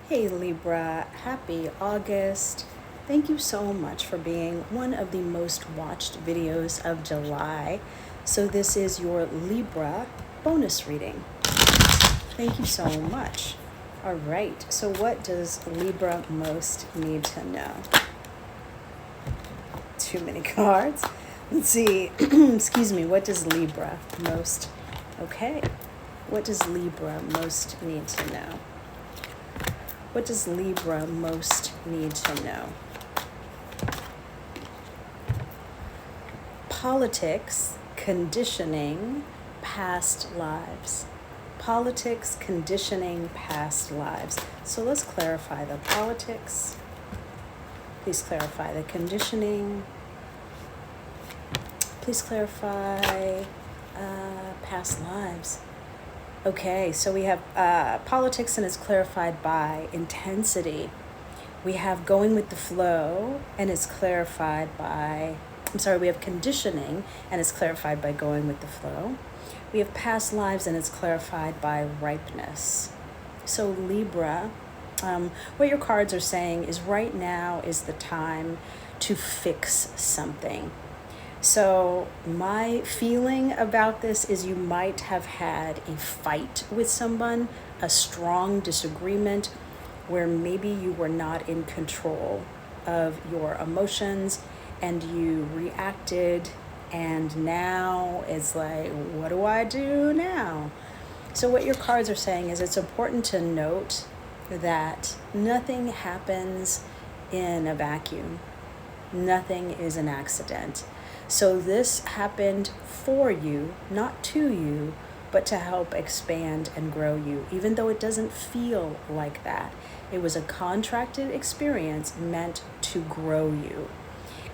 Hey Libra, happy August. Thank you so much for being one of the most watched videos of July. So this is your Libra bonus reading. Thank you so much. All right, so what does Libra most need to know? Too many cards. Let's see. Excuse me, what does Libra most? Okay. What does Libra most need to know? What does Libra most need to know? Politics, conditioning, past lives. Politics, conditioning, past lives. So let's clarify the politics. Please clarify the conditioning. Please clarify past lives. Okay, so we have politics, and it's clarified by intensity. We have going with the flow, and it's clarified by, we have conditioning, and it's clarified by going with the flow. We have past lives, and it's clarified by ripeness. So Libra, what your cards are saying is right now is the time to fix something. So my feeling about this is you might have had a fight with someone, a strong disagreement where maybe you were not in control of your emotions and you reacted, and now it's like, what do I do now? So what your cards are saying is it's important to note that nothing happens in a vacuum. Nothing is an accident. So this happened for you, not to you, but to help expand and grow you, even though it doesn't feel like that. It was a contracted experience meant to grow you.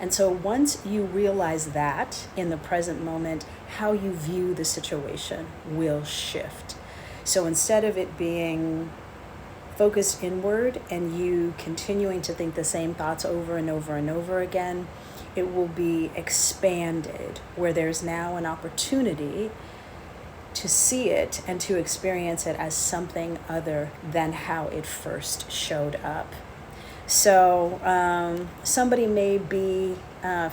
And so once you realize that in the present moment, how you view the situation will shift. So instead of it being focused inward and you continuing to think the same thoughts over and over and over again, it will be expanded, where there's now an opportunity to see it and to experience it as something other than how it first showed up. So somebody may be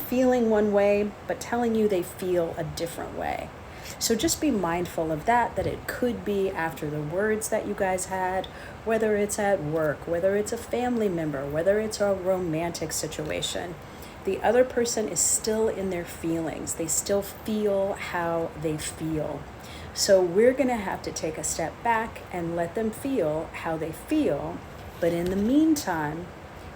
feeling one way, but telling you they feel a different way. So just be mindful of that it could be after the words that you guys had, whether it's at work, whether it's a family member, whether it's a romantic situation. The other person is still in their feelings. They still feel how they feel. So we're going to have to take a step back and let them feel how they feel. But in the meantime,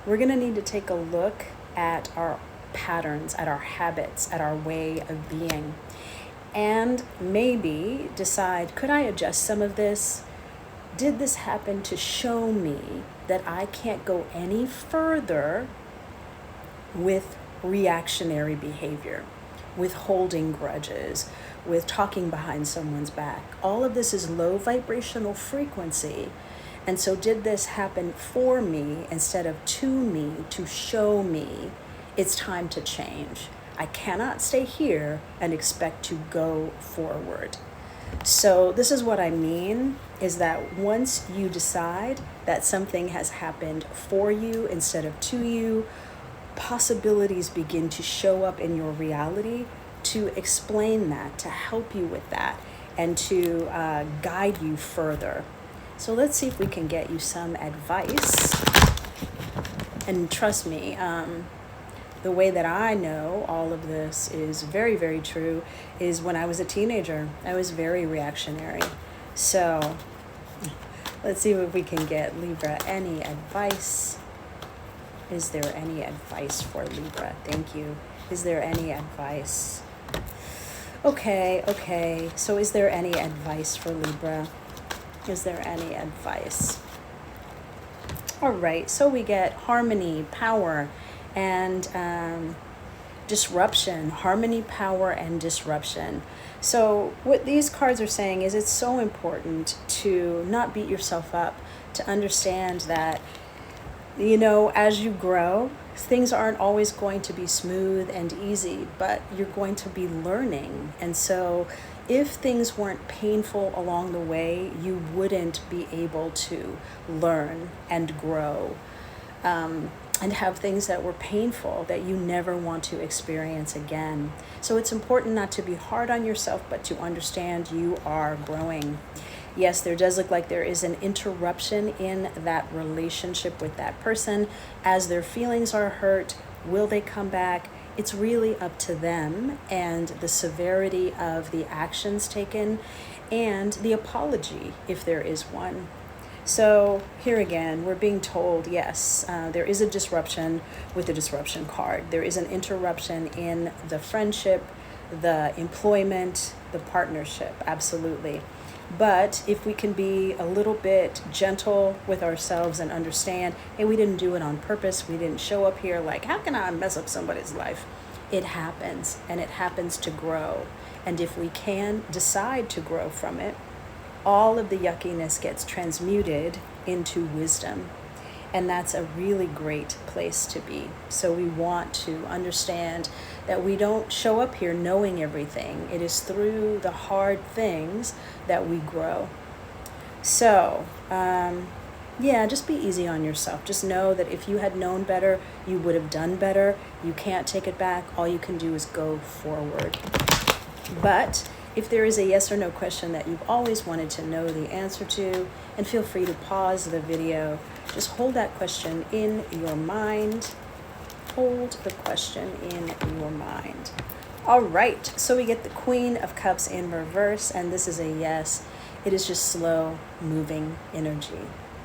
we're going to need to take a look at our patterns, at our habits, at our way of being. And maybe decide, could I adjust some of this? Did this happen to show me that I can't go any further with reactionary behavior, with holding grudges, with talking behind someone's back? All of this is low vibrational frequency. And so did this happen for me instead of to me, to show me it's time to change? I cannot stay here and expect to go forward. So this is what I mean, is that once you decide that something has happened for you instead of to you, possibilities begin to show up in your reality to explain that, to help you with that, and to guide you further. So let's see if we can get you some advice. And trust me, the way that I know all of this is very, very true is when I was a teenager. I was very reactionary. So let's see if we can get Libra any advice. Is there any advice for Libra? Thank you. Is there any advice? Okay. So is there any advice for Libra? Is there any advice? All right. So we get harmony, power, and disruption. Harmony, power, and disruption. So what these cards are saying is it's so important to not beat yourself up, to understand that, you know, as you grow, things aren't always going to be smooth and easy, but you're going to be learning. And so If things weren't painful along the way, you wouldn't be able to learn and grow, and have things that were painful that you never want to experience again. So it's important not to be hard on yourself, but to understand you are growing. Yes, there does look like there is an interruption in that relationship with that person. As their feelings are hurt, will they come back? It's really up to them and the severity of the actions taken and the apology, if there is one. So here again, we're being told, yes, there is a disruption with the disruption card. There is an interruption in the friendship, the employment, the partnership, absolutely. But if we can be a little bit gentle with ourselves and understand, hey, we didn't do it on purpose. We didn't show up here like, how can I mess up somebody's life? It happens, and it happens to grow. And if we can decide to grow from it, all of the yuckiness gets transmuted into wisdom. And that's a really great place to be. So we want to understand that we don't show up here knowing everything. It is through the hard things that we grow. So, yeah, just be easy on yourself. Just know that if you had known better, you would have done better. You can't take it back. All you can do is go forward. But if there is a yes or no question that you've always wanted to know the answer to, and feel free to pause the video, just hold that question in your mind. Hold the question in your mind. All right, so we get the Queen of Cups in reverse, and this is a yes. It is just slow moving energy.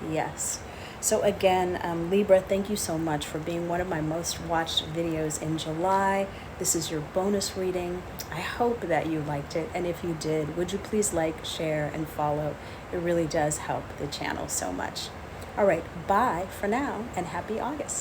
Yes. So again, Libra, thank you so much for being one of my most watched videos in July. This is your bonus reading. I hope that you liked it. And if you did, would you please like, share, and follow? It really does help the channel so much. All right, bye for now, and happy August.